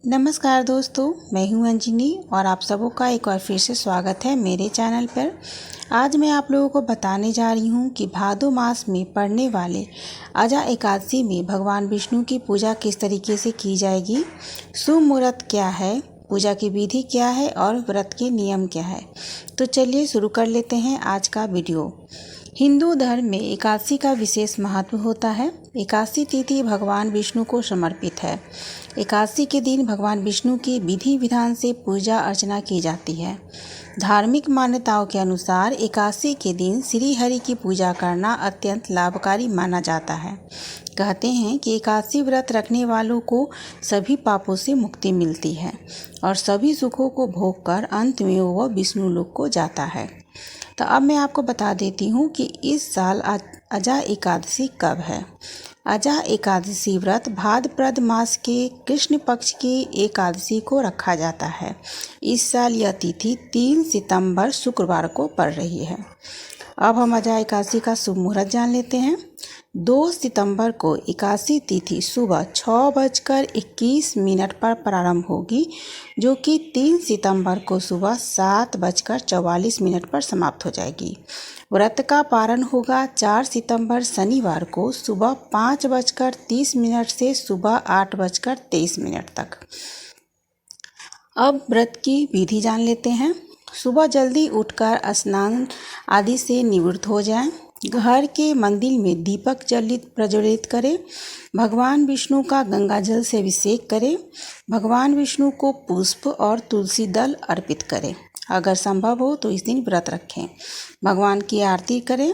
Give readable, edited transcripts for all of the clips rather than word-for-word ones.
नमस्कार दोस्तों, मैं हूं अंजनी और आप सबों का एक बार फिर से स्वागत है मेरे चैनल पर। आज मैं आप लोगों को बताने जा रही हूं कि भादो मास में पड़ने वाले अजा एकादशी में भगवान विष्णु की पूजा किस तरीके से की जाएगी, शुभ मुहूर्त क्या है, पूजा की विधि क्या है और व्रत के नियम क्या है। तो चलिए शुरू कर लेते हैं आज का वीडियो। हिंदू धर्म में एकादशी का विशेष महत्व होता है। एकादशी तिथि भगवान विष्णु को समर्पित है। एकादशी के दिन भगवान विष्णु की विधि विधान से पूजा अर्चना की जाती है। धार्मिक मान्यताओं के अनुसार एकादशी के दिन श्री हरि की पूजा करना अत्यंत लाभकारी माना जाता है। कहते हैं कि एकादशी व्रत रखने वालों को सभी पापों से मुक्ति मिलती है और सभी सुखों को भोग कर अंत में वह विष्णु लोक को जाता है। तो अब मैं आपको बता देती हूँ कि इस साल अजा एकादशी कब है। अजा एकादशी व्रत भाद्रपद मास के कृष्ण पक्ष की एकादशी को रखा जाता है। इस साल यह तिथि 3 सितंबर शुक्रवार को पड़ रही है। अब हम अजा एकादशी का शुभ मुहूर्त जान लेते हैं। 2 सितंबर को एकादशी तिथि सुबह 6:21 पर प्रारंभ होगी, जो कि 3 सितंबर को सुबह 7:44 पर समाप्त हो जाएगी। व्रत का पारण होगा 4 सितंबर शनिवार को सुबह 5:30 से सुबह 8:23 तक। अब व्रत की विधि जान लेते हैं। सुबह जल्दी उठकर स्नान आदि से निवृत्त हो जाएं। घर के मंदिर में दीपक प्रज्वलित करें। भगवान विष्णु का गंगा जल से अभिषेक करें। भगवान विष्णु को पुष्प और तुलसी दल अर्पित करें। अगर संभव हो तो इस दिन व्रत रखें। भगवान की आरती करें।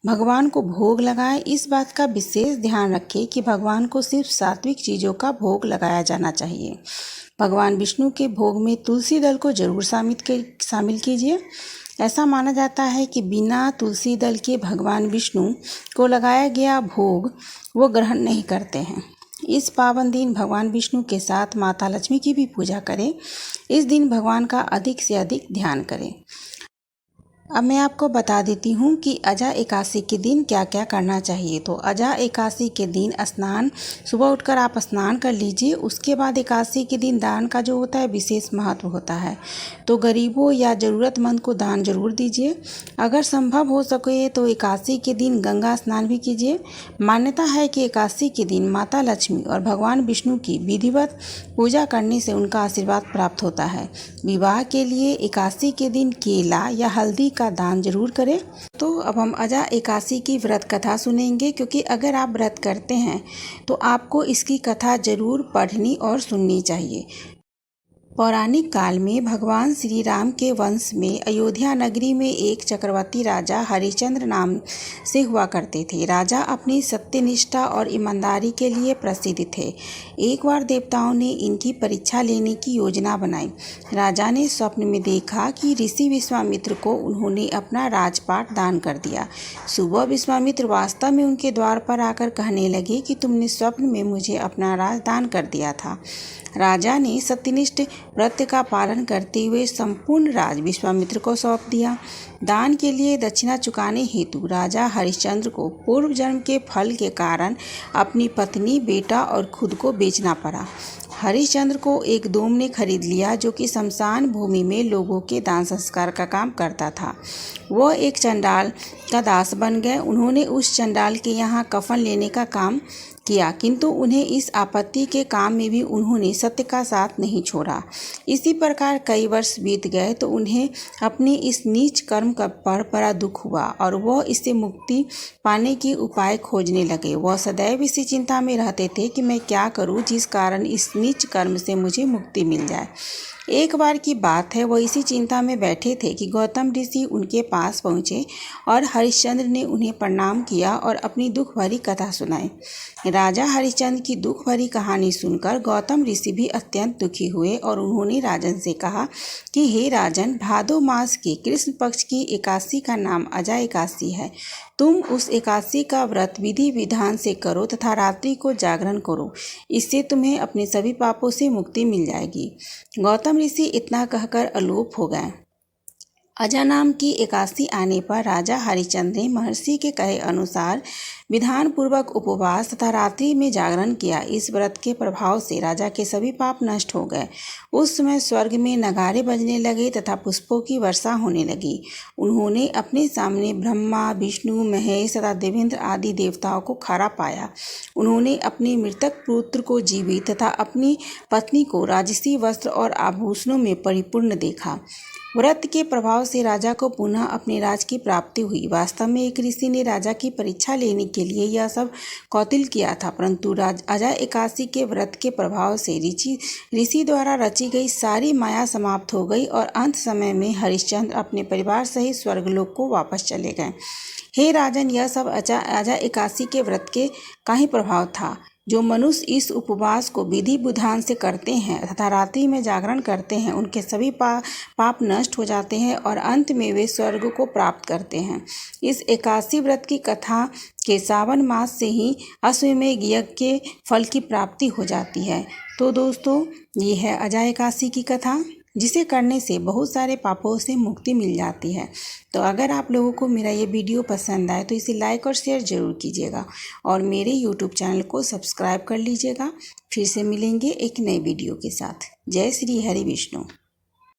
भगवान को भोग लगाएं। इस बात का विशेष ध्यान रखें कि भगवान को सिर्फ सात्विक चीज़ों का भोग लगाया जाना चाहिए। भगवान विष्णु के भोग में तुलसी दल को जरूर शामिल कीजिए। ऐसा माना जाता है कि बिना तुलसी दल के भगवान विष्णु को लगाया गया भोग वो ग्रहण नहीं करते हैं। इस पावन दिन भगवान विष्णु के साथ माता लक्ष्मी की भी पूजा करें। इस दिन भगवान का अधिक से अधिक ध्यान करें। अब मैं आपको बता देती हूँ कि अजा एकादशी के दिन क्या क्या करना चाहिए। तो अजा एकादशी के दिन सुबह उठकर आप स्नान कर लीजिए। उसके बाद एकादशी के दिन दान का जो होता है विशेष महत्व होता है, तो गरीबों या ज़रूरतमंद को दान जरूर दीजिए। अगर संभव हो सके तो एकादशी के दिन गंगा स्नान भी कीजिए। मान्यता है कि एकादशी के दिन माता लक्ष्मी और भगवान विष्णु की विधिवत पूजा करने से उनका आशीर्वाद प्राप्त होता है। विवाह के लिए एकादशी के दिन केला या हल्दी का दान जरूर करें। तो अब हम अजा एकादशी की व्रत कथा सुनेंगे, क्योंकि अगर आप व्रत करते हैं तो आपको इसकी कथा जरूर पढ़नी और सुननी चाहिए। पौराणिक काल में भगवान श्री राम के वंश में अयोध्या नगरी में एक चक्रवर्ती राजा हरिश्चंद्र नाम से हुआ करते थे। राजा अपनी सत्यनिष्ठा और ईमानदारी के लिए प्रसिद्ध थे। एक बार देवताओं ने इनकी परीक्षा लेने की योजना बनाई। राजा ने स्वप्न में देखा कि ऋषि विश्वामित्र को उन्होंने अपना राजपाट दान कर दिया। सुबह विश्वामित्र वास्तव में उनके द्वार पर आकर कहने लगे कि तुमने स्वप्न में मुझे अपना राज दान कर दिया था। राजा ने सत्यनिष्ठ व्रत का पालन करते हुए संपूर्ण राज विश्वामित्र को सौंप दिया। दान के लिए दक्षिणा चुकाने हेतु राजा हरिश्चंद्र को पूर्व जन्म के फल के कारण अपनी पत्नी, बेटा और खुद को बेचना पड़ा। हरिश्चंद्र को एक डोम ने खरीद लिया, जो कि शमशान भूमि में लोगों के दान संस्कार का काम करता था। वह एक चंडाल का दास बन गए। उन्होंने उस चंडाल के यहाँ कफन लेने का काम किया, किंतु उन्हें इस आपत्ति के काम में भी उन्होंने सत्य का साथ नहीं छोड़ा। इसी प्रकार कई वर्ष बीत गए तो उन्हें अपने इस नीच कर्म पर बड़ा दुख हुआ और वह इससे मुक्ति पाने के उपाय खोजने लगे। वह सदैव इसी चिंता में रहते थे कि मैं क्या करूं जिस कारण इस नीच कर्म से मुझे मुक्ति मिल जाए। एक बार की बात है, वह इसी चिंता में बैठे थे कि गौतम ऋषि उनके पास पहुँचे और हरिश्चंद्र ने उन्हें प्रणाम किया और अपनी दुख भरी कथा सुनाई। राजा हरिश्चंद्र की दुख भरी कहानी सुनकर गौतम ऋषि भी अत्यंत दुखी हुए और उन्होंने राजन से कहा कि हे राजन, भादो मास के कृष्ण पक्ष की एकादशी का नाम अजा एकादशी है। तुम उस एकादशी का व्रत विधि विधान से करो तथा रात्रि को जागरण करो। इससे तुम्हें अपने सभी पापों से मुक्ति मिल जाएगी। गौतम ऋषि इतना कहकर अलोप हो गए। अजा नाम की एकादशी आने पर राजा हरिश्चंद्र ने महर्षि के कहे अनुसार विधान पूर्वक उपवास तथा रात्रि में जागरण किया। इस व्रत के प्रभाव से राजा के सभी पाप नष्ट हो गए। उस समय स्वर्ग में नगाड़े बजने लगे तथा पुष्पों की वर्षा होने लगी। उन्होंने अपने सामने ब्रह्मा, विष्णु, महेश तथा देवेंद्र आदि देवताओं को खड़ा पाया। उन्होंने अपने मृतक पुत्र को जीवित तथा अपनी पत्नी को राजसी वस्त्र और आभूषणों में परिपूर्ण देखा। व्रत के प्रभाव से राजा को पुनः अपने राज की प्राप्ति हुई। वास्तव में एक ऋषि ने राजा की परीक्षा लेने के लिए यह सब कौतिल किया था, परंतु अजा एकादशी के व्रत के प्रभाव से ऋषि द्वारा रची गई सारी माया समाप्त हो गई और अंत समय में हरिश्चंद्र अपने परिवार सहित स्वर्गलोक को वापस चले गए। हे राजन, यह सब अजा एकादशी के व्रत के का ही प्रभाव था। जो मनुष्य इस उपवास को विधि विधान से करते हैं तथा रात्रि में जागरण करते हैं, उनके सभी पाप नष्ट हो जाते हैं और अंत में वे स्वर्ग को प्राप्त करते हैं। इस एकादशी व्रत की कथा के सावन मास से ही अश्वमेध यज्ञ के फल की प्राप्ति हो जाती है। तो दोस्तों, ये है अजा एकादशी की कथा, जिसे करने से बहुत सारे पापों से मुक्ति मिल जाती है। तो अगर आप लोगों को मेरा ये वीडियो पसंद आए तो इसे लाइक और शेयर ज़रूर कीजिएगा और मेरे यूट्यूब चैनल को सब्सक्राइब कर लीजिएगा। फिर से मिलेंगे एक नए वीडियो के साथ। जय श्री हरि विष्णु।